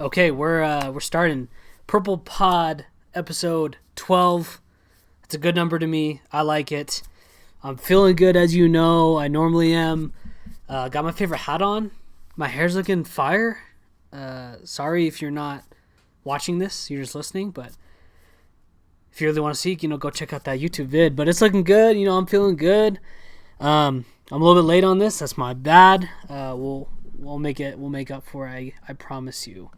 Okay, we're starting Purple Pod episode 12. It's a good number to me. I like it. I'm feeling good, as you know. I normally am. Got my favorite hat on. My hair's looking fire. Sorry if you're not watching this. You're just listening, but if you really want to see, go check out that YouTube vid. But it's looking good. I'm feeling good. I'm a little bit late on this. That's my bad. We'll make up for it. I promise you.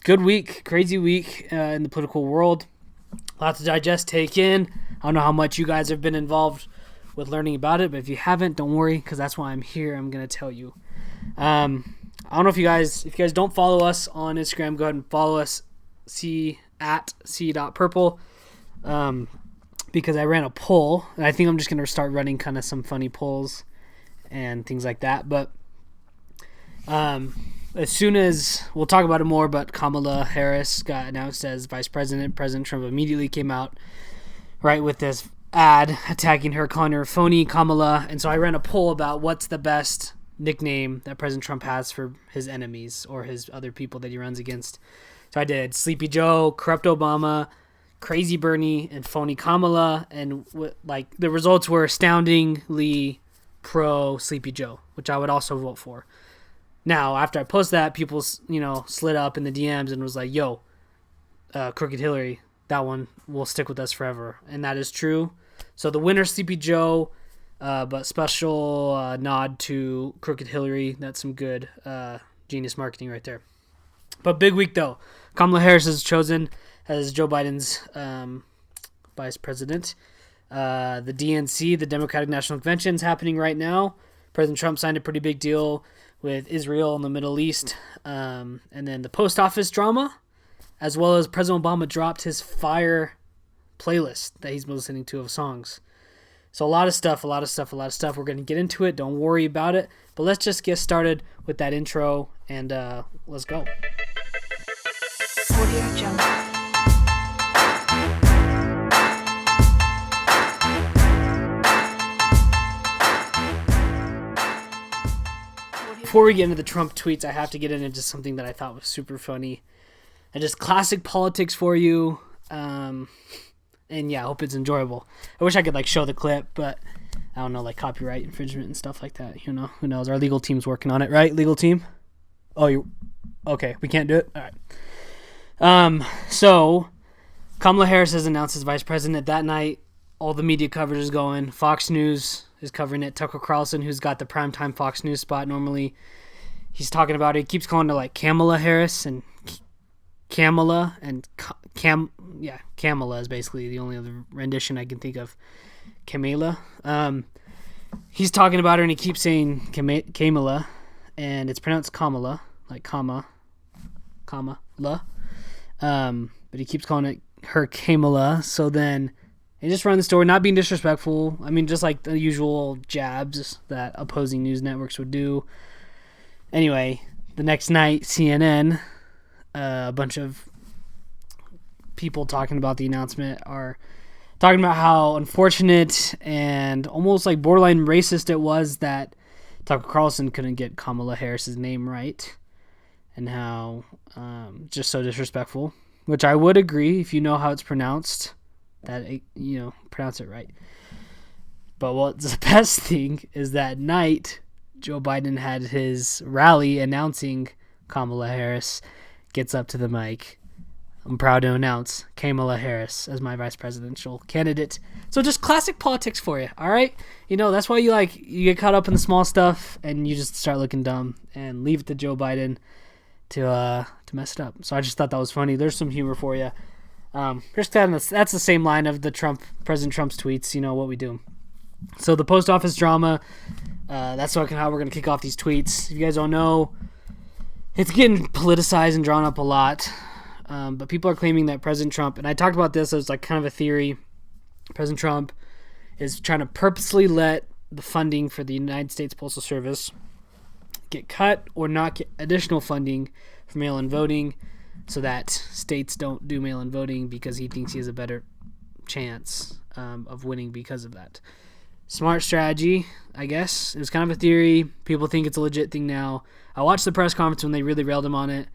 Good week, crazy week in the political world. A lot to digest, take in. I don't know how much you guys have been involved with learning about it, but if you haven't, don't worry, because that's why I'm here. I'm gonna tell you. I don't know if you guys don't follow us on Instagram, go ahead and follow us. At c.purple. Because I ran a poll, and I think I'm just gonna start running kind of some funny polls and things like that. But as soon as we'll talk about it more, but Kamala Harris got announced as vice president. President Trump immediately came out right with this ad attacking her, calling her phony Kamala. And so I ran a poll about what's the best nickname that President Trump has for his enemies or his other people that he runs against. So I did Sleepy Joe, Corrupt Obama, Crazy Bernie, and Phony Kamala. And the results were astoundingly pro Sleepy Joe, which I would also vote for. Now, after I post that, people, slid up in the DMs and was like, yo, Crooked Hillary, that one will stick with us forever. And that is true. So the winner, Sleepy Joe, but special nod to Crooked Hillary. That's some good genius marketing right there. But big week, though. Kamala Harris is chosen as Joe Biden's vice president. The DNC, the Democratic National Convention, is happening right now. President Trump signed a pretty big deal with Israel and the Middle East. And then the post office drama, as well as President Obama dropped his fire playlist that he's been listening to of songs. So a lot of stuff. We're going to get into it. Don't worry about it. But let's just get started with that intro, and let's go. Audio Jungle. Before we get into the Trump tweets, I have to get into something that I thought was super funny and just classic politics for you. And yeah, I hope it's enjoyable. I wish I could show the clip, but I don't know, copyright infringement and stuff like that. Who knows? Our legal team's working on it, right? Legal team? Oh, okay. We can't do it. All right. So Kamala Harris has announced as vice president that night. All the media coverage is going. Fox News is covering it. Tucker Carlson, who's got the primetime Fox News spot normally, he's talking about it. He keeps calling her Kamala Harris and Kamala and Kamala is basically the only other rendition I can think of. Kamala. He's talking about her and he keeps saying Kamala, and it's pronounced Kamala, like Kamala. But he keeps calling her Kamala. So then they just run the story, not being disrespectful. I mean, just like the usual jabs that opposing news networks would do. Anyway, the next night, CNN, a bunch of people talking about the announcement are talking about how unfortunate and almost borderline racist it was that Tucker Carlson couldn't get Kamala Harris's name right, and how just so disrespectful, which I would agree if you know how it's pronounced. That, pronounce it right. But what's the best thing is that night, Joe Biden had his rally announcing Kamala Harris, gets up to the mic. I'm proud to announce Kamala Harris as my vice presidential candidate. So just classic politics for you, all right? That's why you get caught up in the small stuff and you just start looking dumb and leave it to Joe Biden to mess it up. So I just thought that was funny. There's some humor for you. That's the same line of President Trump's tweets, what we do. So the post office drama, that's how we're going to kick off these tweets. If you guys don't know, it's getting politicized and drawn up a lot. But people are claiming that President Trump, and I talked about this as kind of a theory, President Trump is trying to purposely let the funding for the United States Postal Service get cut or not get additional funding for mail-in voting, so that states don't do mail-in voting because he thinks he has a better chance of winning because of that. Smart strategy, I guess. It was kind of a theory. People think it's a legit thing now. I watched the press conference when they really railed him on it.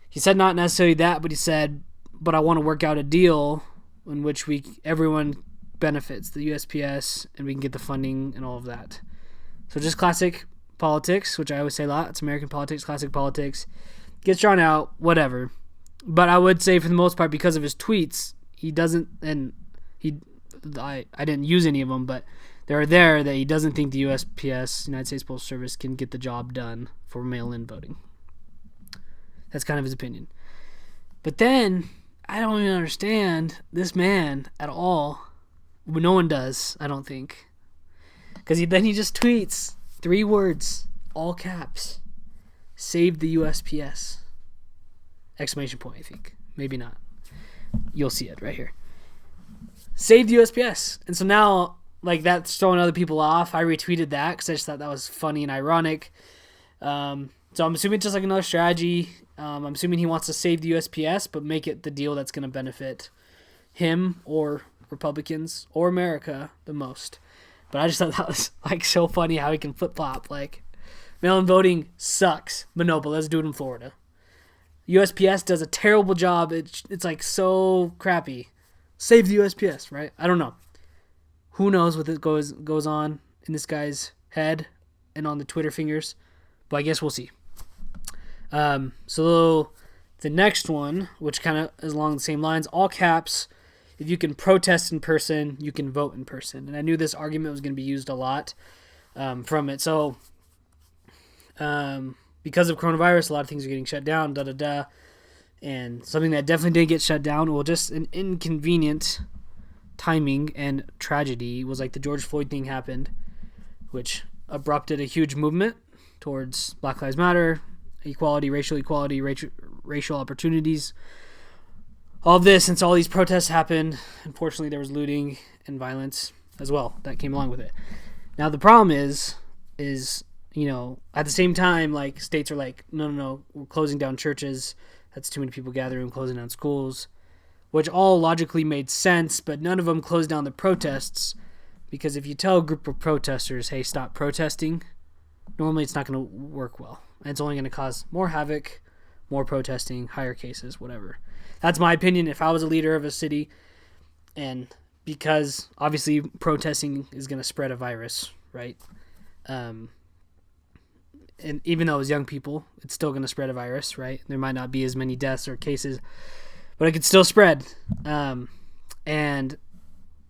He said not necessarily that, but he said, but I want to work out a deal in which everyone benefits, the USPS, and we can get the funding and all of that. So just classic politics, which I always say a lot. It's American politics, classic politics. Gets drawn out, whatever. But I would say for the most part, because of his tweets, he doesn't, and I didn't use any of them, but they're there that he doesn't think the USPS, United States Postal Service, can get the job done for mail-in voting. That's kind of his opinion. But then, I don't even understand this man at all. No one does, I don't think. Because then he just tweets 3 words, all caps. Save the USPS. Exclamation point, I think. Maybe not. You'll see it right here. Save the USPS. And so now, like, that's throwing other people off. I retweeted that because I just thought that was funny and ironic. So I'm assuming it's just like another strategy. I'm assuming he wants to save the USPS, but make it the deal that's going to benefit him or Republicans or America the most. But I just thought that was like so funny how he can flip-flop. Like, mail-in voting sucks, but let's do it in Florida. USPS does a terrible job. It's like so crappy. Save the USPS, right? I don't know. Who knows what goes on in this guy's head and on the Twitter fingers, but I guess we'll see. So the next one, which kind of is along the same lines, all caps, if you can protest in person, you can vote in person. And I knew this argument was going to be used a lot from it. So because of coronavirus, a lot of things are getting shut down, and something that definitely didn't get shut down, well, just an inconvenient timing and tragedy was like the George Floyd thing happened, which abrupted a huge movement towards Black Lives Matter, equality, racial opportunities, all of this. Since all these protests happened, unfortunately there was looting and violence as well that came along with it. Now the problem is at the same time, like, states are like, no, we're closing down churches, that's too many people gathering, closing down schools, which all logically made sense, but none of them closed down the protests, because if you tell a group of protesters, hey, stop protesting, normally it's not going to work well. It's only going to cause more havoc, more protesting, higher cases, whatever. That's my opinion if I was a leader of a city, and because obviously protesting is going to spread a virus, right? And even though it was young people, it's still going to spread a virus, right? There might not be as many deaths or cases, but it could still spread. And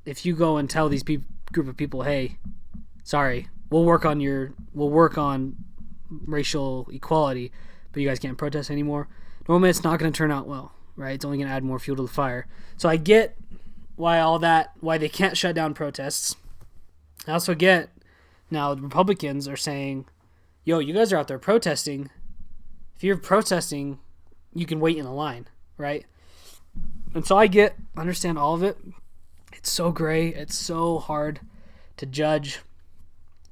if you go and tell these group of people, hey, sorry, we'll work on racial equality, but you guys can't protest anymore, normally it's not going to turn out well, right? It's only going to add more fuel to the fire. So I get why they can't shut down protests. I also get now the Republicans are saying, yo, you guys are out there protesting. If you're protesting, you can wait in a line, right? And so I understand all of it. It's so gray. It's so hard to judge.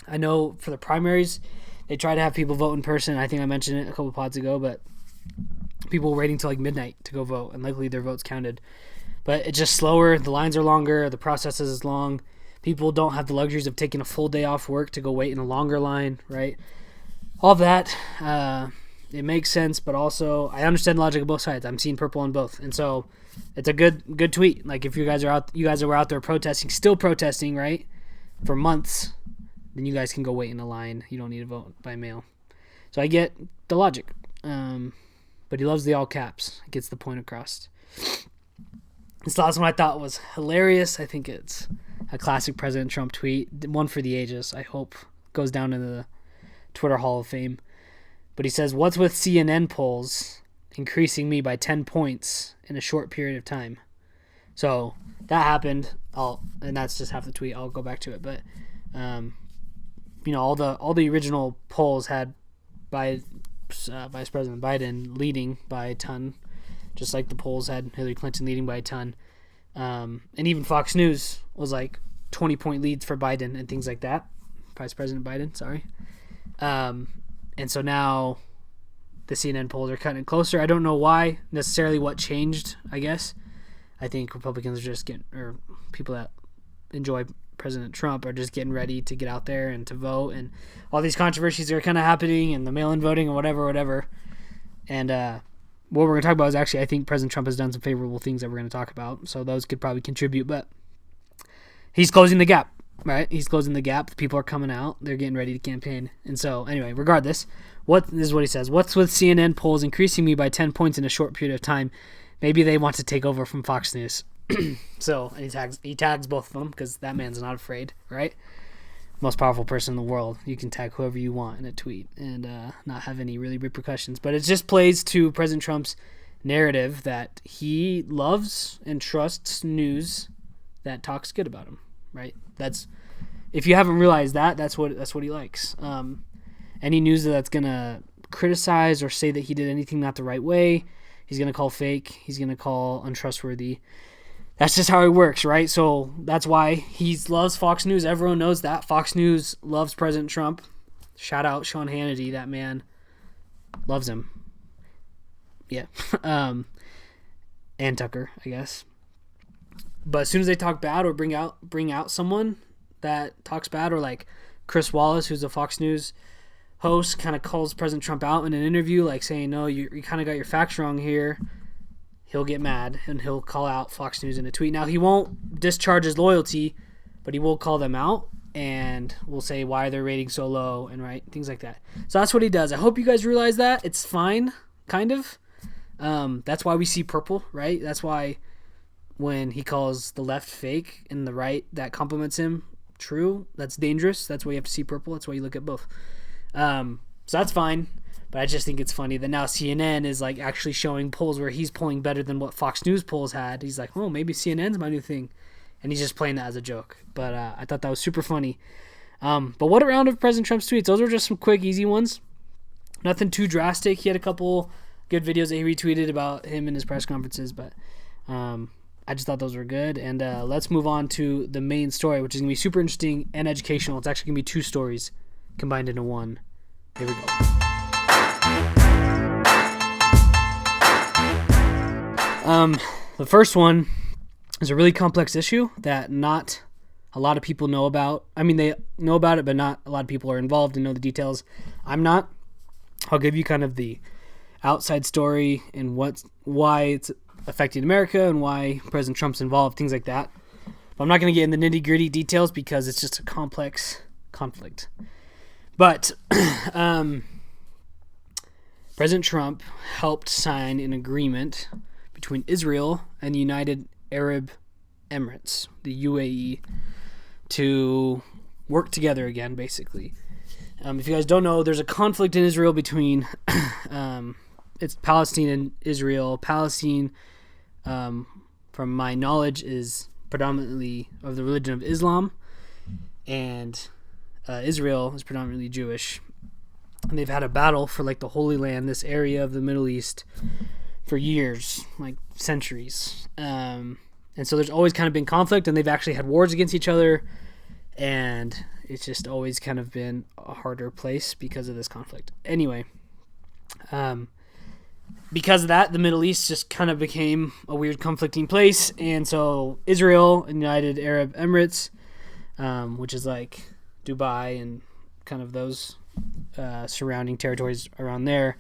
I know for the primaries, they try to have people vote in person. I think I mentioned it a couple pods ago, but people were waiting till like midnight to go vote, and luckily their votes counted. But it's just slower. The lines are longer. The process is long. People don't have the luxuries of taking a full day off work to go wait in a longer line, right? All of that, it makes sense, but also I understand the logic of both sides. I'm seeing purple on both, and so it's a good tweet. Like, if you guys are out there protesting, still protesting, right, for months, then you guys can go wait in a line. You don't need to vote by mail. So I get the logic, but he loves the all caps. It gets the point across. This last one I thought was hilarious. I think it's a classic President Trump tweet, one for the ages. I hope goes down into the Twitter Hall of Fame. But he says, what's with CNN polls increasing me by 10 points in a short period of time? So that happened. And that's just half the tweet. I'll go back to it. But, all the original polls had Vice President Biden leading by a ton, just like the polls had Hillary Clinton leading by a ton. And even Fox News was like 20-point leads for Biden and things like that. Vice President Biden, sorry. And so now the CNN polls are cutting closer. I don't know why necessarily, what changed, I guess. I think Republicans are just or people that enjoy President Trump are just getting ready to get out there and to vote, and all these controversies are kind of happening, and the mail-in voting and whatever. And what we're going to talk about is actually, I think President Trump has done some favorable things that we're going to talk about, so those could probably contribute, but he's closing the gap, right? He's closing the gap. The people are coming out. They're getting ready to campaign. And so, anyway, regardless, this is what he says. What's with CNN polls increasing me by 10 points in a short period of time? Maybe they want to take over from Fox News. So, and he tags both of them because that man's not afraid, right? Most powerful person in the world. You can tag whoever you want in a tweet and not have any really repercussions. But it just plays to President Trump's narrative that he loves and trusts news that talks good about him, right? That's, if you haven't realized that, that's what he likes. Any news that's gonna criticize or say that he did anything not the right way, he's gonna call fake. He's gonna call untrustworthy. That's just how he works, right? So that's why he loves Fox News. Everyone knows that. Fox News loves President Trump. Shout out Sean Hannity. That man loves him. Yeah. And Tucker, I guess. But as soon as they talk bad or bring out someone that talks bad, or like Chris Wallace, who's a Fox News host, kind of calls President Trump out in an interview, like saying, no, you kind of got your facts wrong here, he'll get mad and he'll call out Fox News in a tweet. Now, he won't discharge his loyalty, but he will call them out and will say why their rating's so low and right, things like that. So that's what he does. I hope you guys realize that. It's fine, kind of. That's why we see purple, right? That's why when he calls the left fake and the right that compliments him true, that's dangerous. That's why you have to see purple. That's why you look at both. So that's fine. But I just think it's funny that now CNN is like actually showing polls where he's polling better than what Fox News polls had. He's like, oh, maybe CNN's my new thing. And he's just playing that as a joke. But I thought that was super funny. But what a round of President Trump's tweets. Those were just some quick, easy ones. Nothing too drastic. He had a couple good videos that he retweeted about him in his press conferences. But I just thought those were good. And let's move on to the main story, which is going to be super interesting and educational. It's actually going to be two stories combined into one. Here we go. The first one is a really complex issue that not a lot of people know about. I mean, they know about it, but not a lot of people are involved and know the details. I'm not. I'll give you kind of the outside story and why it's affecting America and why President Trump's involved, things like that. But I'm not going to get in the nitty-gritty details because it's just a complex conflict. But President Trump helped sign an agreement between Israel and the United Arab Emirates, the UAE, to work together again, basically. If you guys don't know, there's a conflict in Israel between it's Palestine and Israel. Palestine, from my knowledge, is predominantly of the religion of Islam, and Israel is predominantly Jewish. And they've had a battle for like the Holy Land, this area of the Middle East, for years, like centuries. And so there's always kind of been conflict, and they've actually had wars against each other, and it's just always kind of been a harder place because of this conflict. Anyway, because of that, the Middle East just kind of became a weird conflicting place, and so Israel and United Arab Emirates, which is like Dubai and kind of those surrounding territories around there,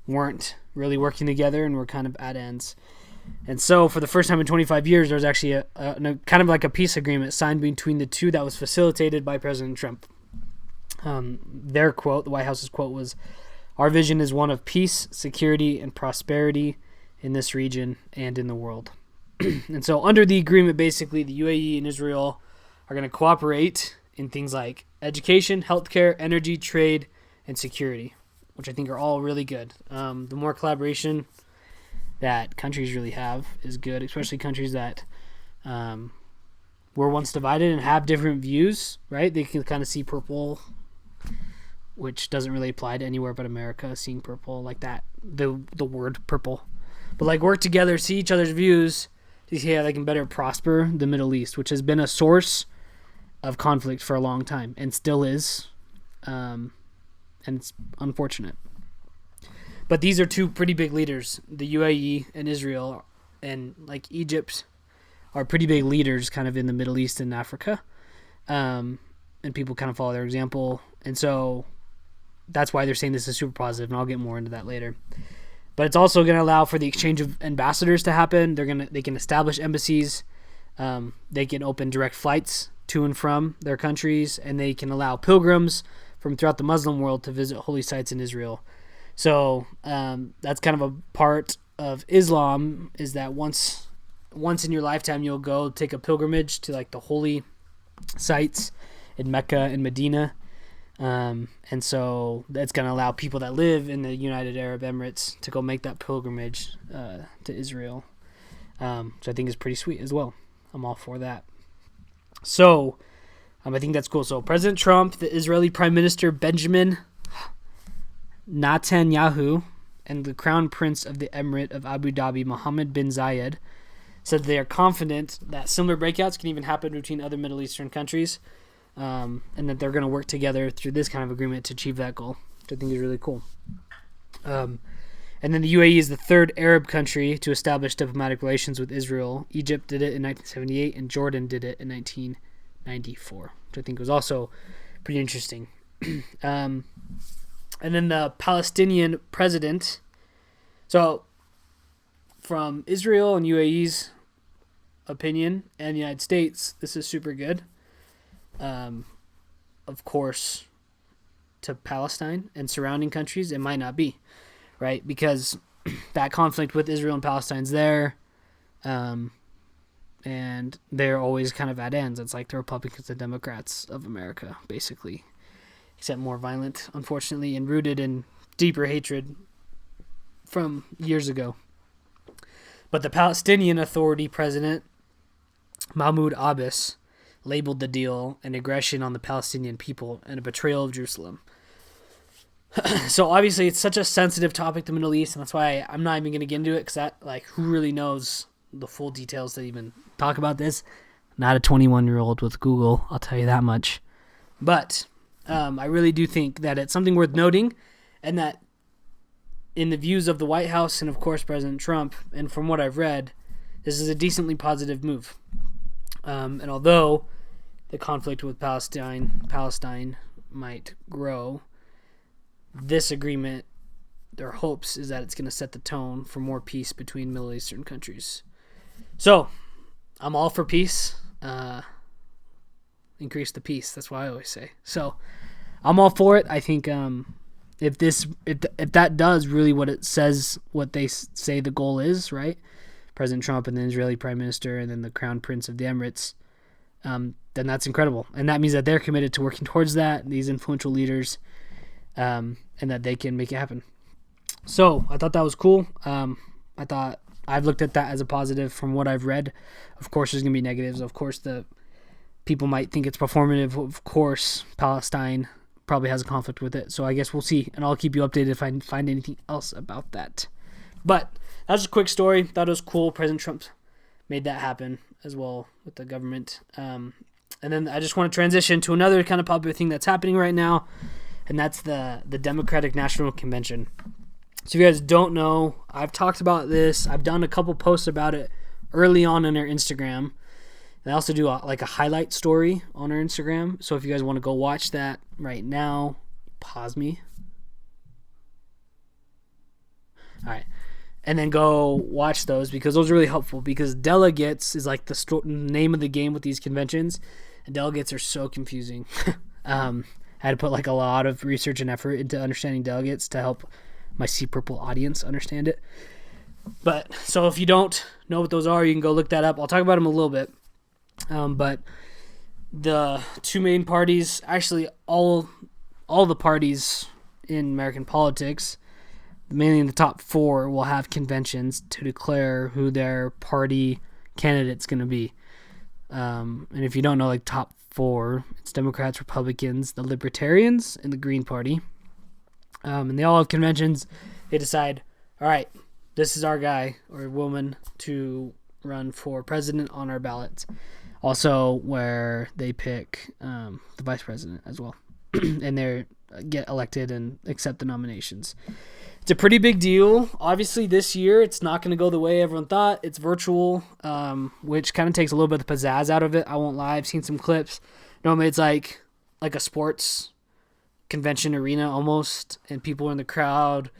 weren't really working together and were kind of at ends. And so for the first time in 25 years, there was actually a kind of like a peace agreement signed between the two that was facilitated by President Trump. Their quote, the White House's quote, was, "Our vision is one of peace, security, and prosperity in this region and in the world." And so under the agreement, basically, the UAE and Israel are going to cooperate in things like education, healthcare, energy, trade, and security, which I think are all really good. The more collaboration that countries really have is good, especially countries that were once divided and have different views, right? They can kind of see purple, which doesn't really apply to anywhere but America, seeing purple like that, the word purple. But like work together, see each other's views to see how they can better prosper the Middle East, which has been a source of conflict for a long time and still is, and it's unfortunate. But these are two pretty big leaders, the UAE and Israel, and like Egypt are pretty big leaders kind of in the Middle East and Africa. And people kind of follow their example. And so that's why they're saying this is super positive, and I'll get more into that later. But it's also going to allow for the exchange of ambassadors to happen. They can establish embassies. They can open direct flights to and from their countries, and they can allow pilgrims from throughout the Muslim world to visit holy sites in Israel. So that's kind of a part of Islam, is that once in your lifetime you'll go take a pilgrimage to like the holy sites in Mecca and Medina. And so that's going to allow people that live in the United Arab Emirates to go make that pilgrimage to Israel, which I think is pretty sweet as well. I'm all for that. So I think that's cool. So President Trump, the Israeli Prime Minister Benjamin Netanyahu, and the Crown Prince of the Emirate of Abu Dhabi, Mohammed bin Zayed, said they are confident that similar breakouts can even happen between other Middle Eastern countries. And that they're going to work together through this kind of agreement to achieve that goal, which I think is really cool. And then the UAE is the third Arab country to establish diplomatic relations with Israel. Egypt did it in 1978, and Jordan did it in 1994, which I think was also pretty interesting. And then the Palestinian president. So from Israel and UAE's opinion and the United States, this is super good. Of course, to Palestine and surrounding countries, it might not be, right? Because that conflict with Israel and Palestine's there, and they're always kind of at ends. It's like the Republicans and Democrats of America, basically, except more violent, unfortunately, and rooted in deeper hatred from years ago. But the Palestinian Authority president, Mahmoud Abbas, labeled the deal an aggression on the Palestinian people and a betrayal of Jerusalem. So obviously it's such a sensitive topic, the Middle East, and that's why I'm not even going to get into it, because that, like, who really knows the full details to even talk about this? Not a 21-year-old with Google, I'll tell you that much. But I really do think that it's something worth noting, and that in the views of the White House and, of course, President Trump, and from what I've read, this is a decently positive move. And although the conflict with Palestine might grow, this agreement, their hopes is that it's going to set the tone for more peace between Middle Eastern countries. So, I'm all for peace. Increase the peace. That's what I always say. So, I'm all for it. I think if that does really what it says, what they say the goal is, right? President Trump and the Israeli Prime Minister and then the Crown Prince of the Emirates, then that's incredible. And that means that they're committed to working towards that, these influential leaders, and that they can make it happen. So I thought that was cool. I thought I've looked at that as a positive from what I've read. Of course, there's going to be negatives. Of course, the people might think it's performative. Of course, Palestine probably has a conflict with it. So I guess we'll see, and I'll keep you updated if I find anything else about that. But that was a quick story. Thought it was cool. President Trump made that happen as well with the government. And then I just want to transition to another kind of popular thing that's happening right now, and that's the Democratic National Convention. So if you guys don't know, I've talked about this. I've done a couple posts about it early on our Instagram. And I also do a highlight story on our Instagram. So if you guys want to go watch that right now, pause me. All right. And then go watch those, because those are really helpful, because delegates is like the name of the game with these conventions, and delegates are so confusing. I had to put like a lot of research and effort into understanding delegates to help my Sea Purple audience understand it. But so if you don't know what those are, you can go look that up. I'll talk about them a little bit. But the two main parties, actually all the parties in American politics, mainly in the top four, will have conventions to declare who their party candidate's going to be. And if you don't know, like, top four, it's Democrats, Republicans, the Libertarians, and the Green Party. And they all have conventions. They decide, all right, this is our guy or woman to run for president on our ballot. Also, where they pick the vice president as well. And they get elected and accept the nominations. It's a pretty big deal. Obviously, this year it's not going to go the way everyone thought. It's virtual, which kind of takes a little bit of the pizzazz out of it. I won't lie. I've seen some clips. Normally, it's like a sports convention arena almost, and people are in the crowd.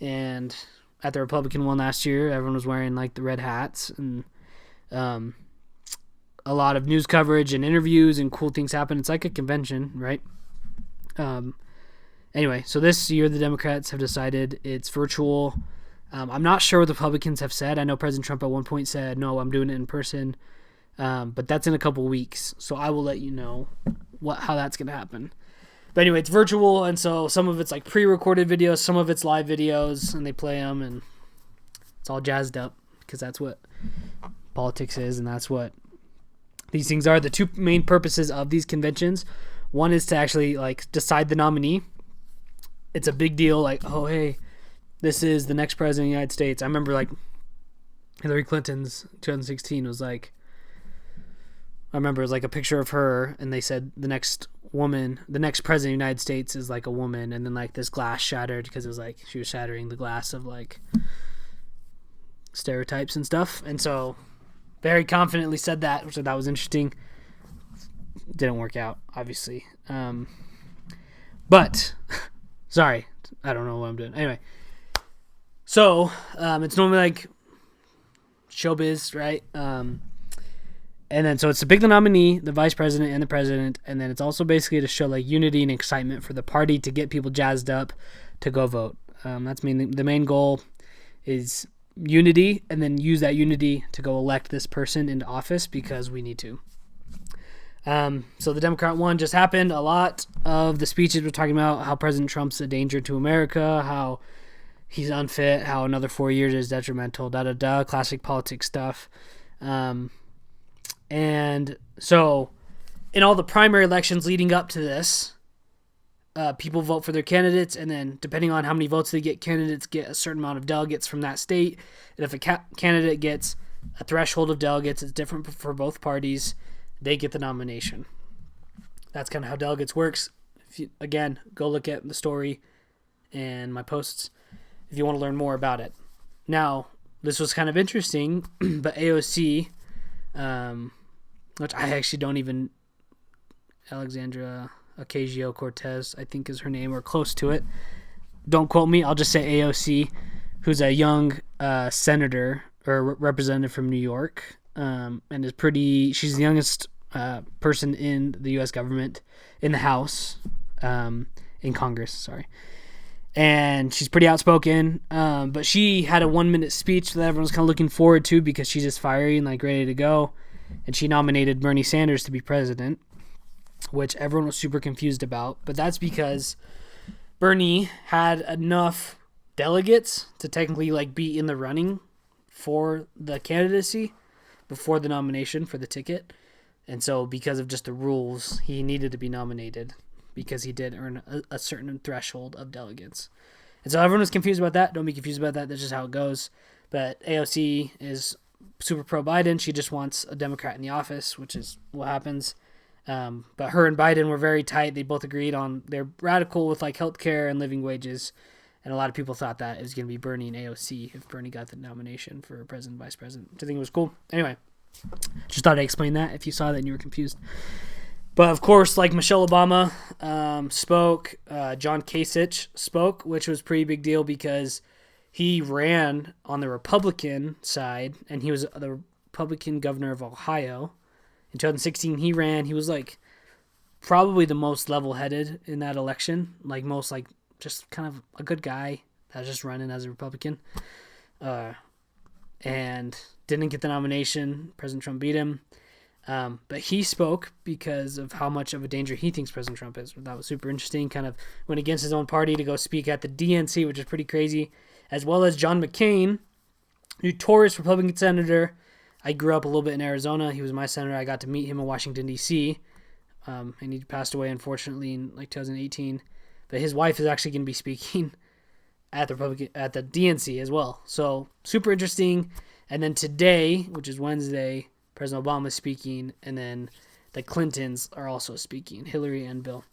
And at the Republican one last year, everyone was wearing like the red hats, and a lot of news coverage and interviews and cool things happen. It's like a convention, right? Anyway, so this year the Democrats have decided it's virtual. I'm not sure what the Republicans have said. I know President Trump at one point said, no, I'm doing it in person. But that's in a couple weeks. So I will let you know how that's going to happen. But anyway, it's virtual. And so some of it's like pre-recorded videos, some of it's live videos, and they play them, and it's all jazzed up because that's what politics is, and that's what these things are. The two main purposes of these conventions, one is to actually like decide the nominee. It's a big deal, like, oh, hey, this is the next president of the United States. I remember, like, Hillary Clinton's 2016 was, like, I remember it was, like, a picture of her, and they said the next president of the United States is, like, a woman, and then, like, this glass shattered because it was, like, she was shattering the glass of, like, stereotypes and stuff. And so very confidently said that, which I thought was interesting. Didn't work out, obviously. But... Sorry, I don't know what I'm doing. Anyway, so it's normally like showbiz, right? And then so it's to pick the nominee, the vice president, and the president, and then it's also basically to show like unity and excitement for the party to get people jazzed up to go vote. That's the main goal is unity, and then use that unity to go elect this person into office because we need to. So the Democrat one just happened. A lot of the speeches were talking about how President Trump's a danger to America, how he's unfit, how another 4 years is detrimental, classic politics stuff. And so in all the primary elections leading up to this, people vote for their candidates, and then depending on how many votes they get, candidates get a certain amount of delegates from that state. And if a candidate gets a threshold of delegates, it's different for both parties. They get the nomination. That's kind of how delegates works. Again, go look at the story and my posts if you want to learn more about it. Now, this was kind of interesting, but AOC, which I actually don't even, Alexandria Ocasio-Cortez, I think is her name, or close to it. Don't quote me. I'll just say AOC, who's a young senator or representative from New York. And she's the youngest person in the U.S. government, in the House, in Congress, sorry. And she's pretty outspoken, but she had a 1-minute speech that everyone's kind of looking forward to because she's just fiery and like ready to go. And she nominated Bernie Sanders to be president, which everyone was super confused about. But that's because Bernie had enough delegates to technically like be in the running for the candidacy before the nomination for the ticket. And so because of just the rules, he needed to be nominated because he did earn a certain threshold of delegates. And so everyone was confused about that. Don't be confused about that. That's just how it goes. But AOC is super pro-Biden. She just wants a Democrat in the office, which is what happens. But her and Biden were very tight. They both agreed on, they're radical with like healthcare and living wages. And a lot of people thought that it was going to be Bernie and AOC if Bernie got the nomination for president, vice president, which I think was cool. Anyway, just thought I'd explain that if you saw that and you were confused. But of course, like Michelle Obama spoke, John Kasich spoke, which was a pretty big deal because he ran on the Republican side, and he was the Republican governor of Ohio. In 2016, he ran. He was like probably the most level-headed in that election, like most like just kind of a good guy that was just running as a Republican, and didn't get the nomination. President Trump beat him. But he spoke because of how much of a danger he thinks President Trump is. That was super interesting. Kind of went against his own party to go speak at the DNC, which is pretty crazy, as well as John McCain, notorious Republican senator. I grew up a little bit in Arizona. He was my senator. I got to meet him in Washington, D.C., and he passed away, unfortunately, in like 2018. But his wife is actually going to be speaking at the DNC as well. So super interesting. And then today, which is Wednesday, President Obama is speaking, and then the Clintons are also speaking, Hillary and Bill.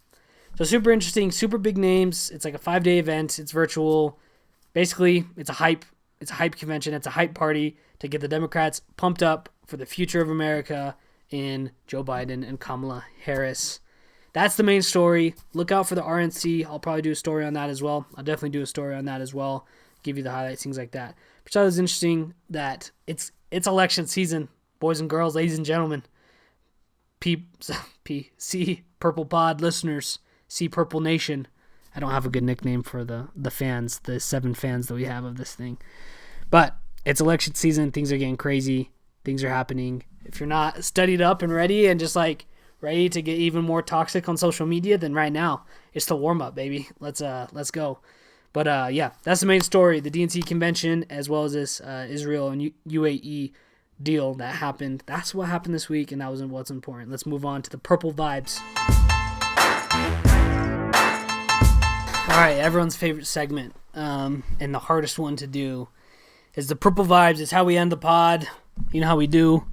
So super interesting, super big names. It's like a 5-day event. It's virtual. basically, it's a hype convention. It's a hype party to get the Democrats pumped up for the future of America in Joe Biden and Kamala Harris. That's the main story. Look out for the RNC. I'll probably do a story on that as well. I'll definitely do a story on that as well. Give you the highlights, things like that. But I thought it was interesting that it's election season, boys and girls, ladies and gentlemen. C Purple Pod listeners, C Purple Nation. I don't have a good nickname for the fans, the 7 fans that we have of this thing. But it's election season. Things are getting crazy. Things are happening. If you're not studied up and ready and just like ready to get even more toxic on social media, then right now it's the warm up, baby. Let's go. But yeah, that's the main story. The DNC convention, as well as this Israel and UAE deal that happened. That's what happened this week, and that was what's important. Let's move on to the purple vibes. All right, everyone's favorite segment, and the hardest one to do is the purple vibes. It's how we end the pod. You know how we do.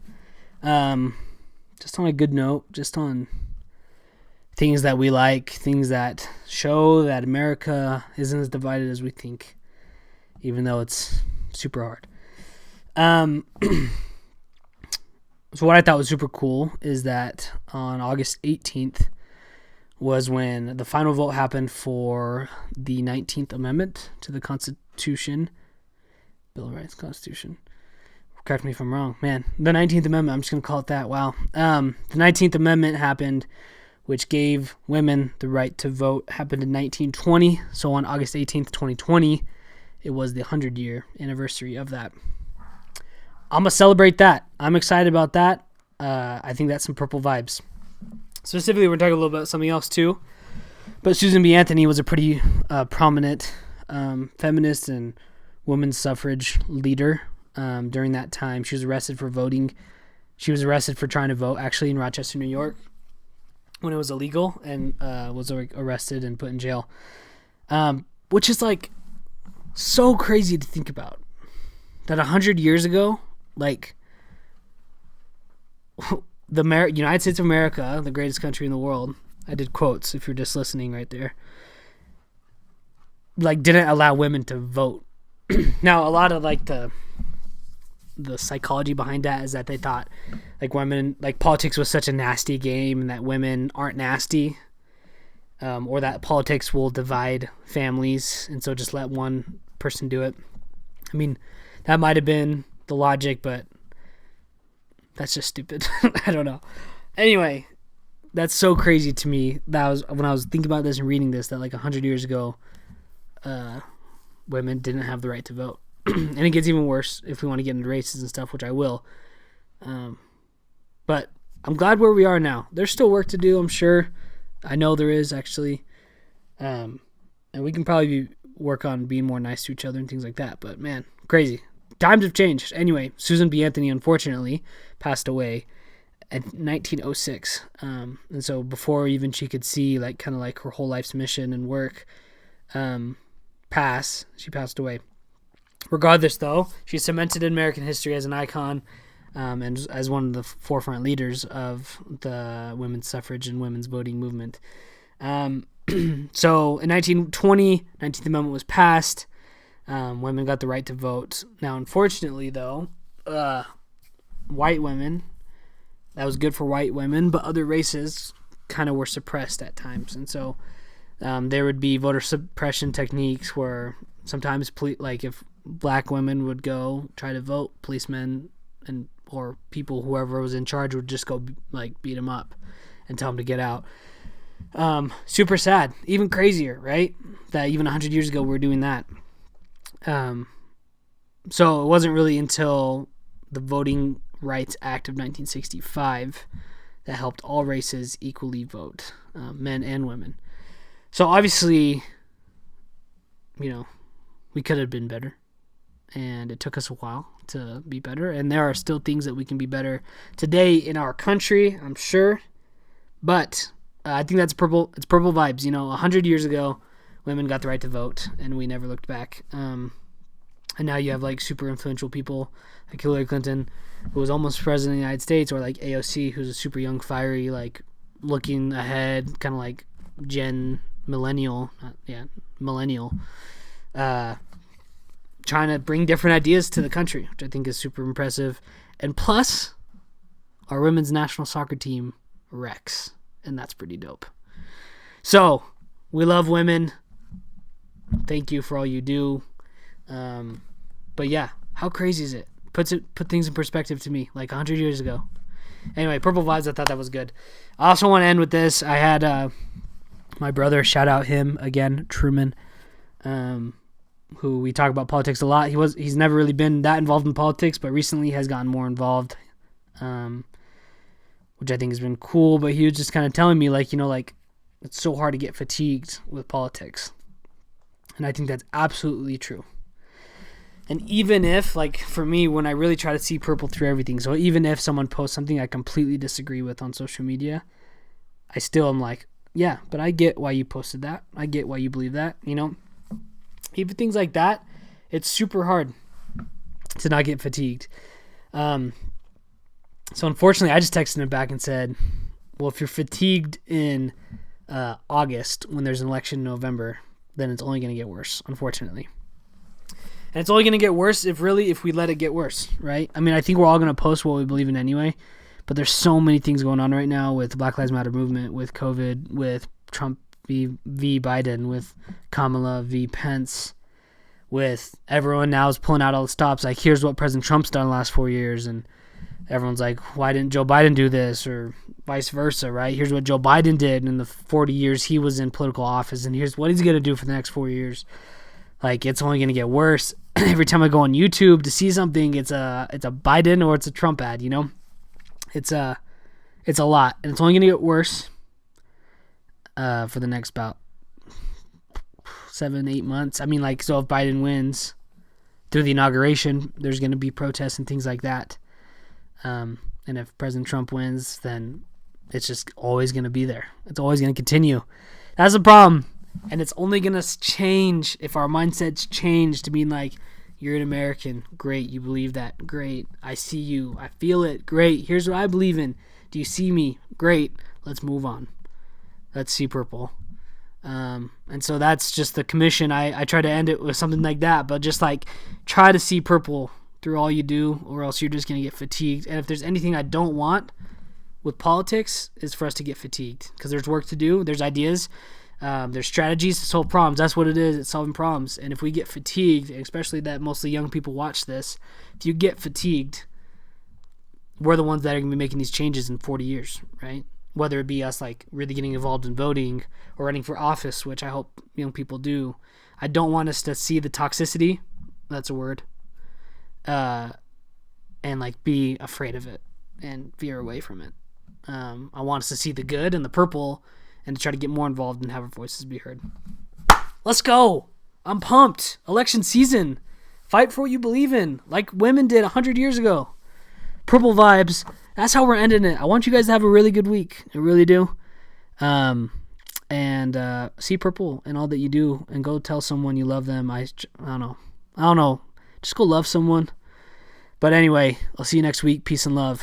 Just on a good note, just on things that we like, things that show that America isn't as divided as we think, even though it's super hard. So what I thought was super cool is that on August 18th was when the final vote happened for the 19th Amendment to the Constitution. Bill of Rights, Constitution. Correct me if I'm wrong. Man, the 19th Amendment, I'm just going to call it that. Wow. The 19th Amendment happened, which gave women the right to vote, happened in 1920. So on August 18th, 2020, it was the 100-year anniversary of that. I'm going to celebrate that. I'm excited about that. I think that's some purple vibes. Specifically, we're talking a little bit about something else too. But Susan B. Anthony was a pretty prominent feminist and women's suffrage leader during that time. She was arrested for voting. She was arrested for trying to vote, actually, in Rochester, New York, when it was illegal, and was arrested and put in jail. Which is, like, so crazy to think about. That 100 years ago, like, the United States of America, the greatest country in the world, I did quotes if you're just listening right there, like, didn't allow women to vote. Now, a lot of, like, the psychology behind that is that they thought, like, women, like, politics was such a nasty game and that women aren't nasty, or that politics will divide families, and so just let one person do it. I mean, that might have been the logic, but that's just stupid. I don't know. Anyway, that's so crazy to me. That was when I was thinking about this and reading this, that like 100 years ago, women didn't have the right to vote. And it gets even worse if we want to get into races and stuff, which I will. But I'm glad where we are now. There's still work to do, I'm sure. I know there is, actually. And we can probably work on being more nice to each other and things like that. But man, crazy. Times have changed. Anyway, Susan B. Anthony, unfortunately, passed away in 1906. And so before even she could see, like, kind of like her whole life's mission and work pass, she passed away. Regardless, though, she cemented in American history as an icon and as one of the forefront leaders of the women's suffrage and women's voting movement. So in 1920, 19th Amendment was passed. Women got the right to vote. Now, unfortunately, though, white women, that was good for white women, but other races kind of were suppressed at times. And so there would be voter suppression techniques where sometimes, like, if black women would go try to vote, policemen and or people, whoever was in charge, would just go, like, beat them up and tell them to get out. Super sad. Even crazier, right? That even 100 years ago we were doing that. So it wasn't really until the Voting Rights Act of 1965 that helped all races equally vote, men and women. So obviously, we could have been better, and it took us a while to be better, and there are still things that we can be better today in our country, I'm sure, but I think that's purple. It's purple vibes. 100 years ago, women got the right to vote, and we never looked back. And now you have, like, super influential people like Hillary Clinton, who was almost president of the United States, or like AOC, who's a super young, fiery, like, looking ahead, kind of like millennial. trying to bring different ideas to the country, which I think is super impressive. And plus, our women's national soccer team wrecks, and that's pretty dope. So, we love women. Thank you for all you do. But yeah, how crazy is it? Put things in perspective to me, like 100 years ago. Anyway, Purple Vibes, I thought that was good. I also want to end with this. I had my brother, shout out him again, Truman, who we talk about politics a lot. He's never really been that involved in politics, but recently has gotten more involved, which I think has been cool. But he was just kind of telling me, like, it's so hard to get fatigued with politics. And I think that's absolutely true. And even if, like, for me, when I really try to see purple through everything, so even if someone posts something I completely disagree with on social media, I still am like, yeah, but I get why you posted that. I get why you believe that, Even things like that, it's super hard to not get fatigued. So unfortunately, I just texted him back and said, well, if you're fatigued in August when there's an election in November, then it's only going to get worse, unfortunately. And it's only going to get worse if we let it get worse, right? I mean, I think we're all going to post what we believe in anyway, but there's so many things going on right now with the Black Lives Matter movement, with COVID, with Trump v. Biden, with Kamala v. Pence, with everyone now is pulling out all the stops. Like, here's what President Trump's done the last 4 years, and everyone's like, why didn't Joe Biden do this, or vice versa, right? Here's what Joe Biden did in the 40 years he was in political office, and here's what he's going to do for the next 4 years. Like, it's only going to get worse. Every time I go on YouTube to see something, it's a Biden or it's a Trump ad, It's a lot, and it's only going to get worse for the next about 7-8 months. I mean, like, so if Biden wins through the inauguration, there's going to be protests and things like that. And if President Trump wins, then it's just always going to be there. It's always going to continue. That's the problem. And it's only going to change if our mindsets change to mean like, you're an American. Great. You believe that. Great. I see you. I feel it. Great. Here's what I believe in. Do you see me? Great. Let's move on. Let's see purple. And so that's just the commission. I try to end it with something like that, but just like try to see purple through all you do, or else you're just going to get fatigued. And if there's anything I don't want with politics, is for us to get fatigued, because there's work to do. There's ideas. There's strategies to solve problems. That's what it is. It's solving problems. And if we get fatigued, especially that mostly young people watch this, if you get fatigued, we're the ones that are going to be making these changes in 40 years, right? Whether it be us like really getting involved in voting or running for office, which I hope young people do. I don't want us to see the toxicity, that's a word, and like be afraid of it and veer away from it. I want us to see the good and the purple, and to try to get more involved and have our voices be heard. Let's go. I'm pumped. Election season. Fight for what you believe in, like women did 100 years ago. Purple vibes. That's how we're ending it. I want you guys to have a really good week. I really do. And see purple in all that you do, and go tell someone you love them. I don't know. Just go love someone. But anyway, I'll see you next week. Peace and love.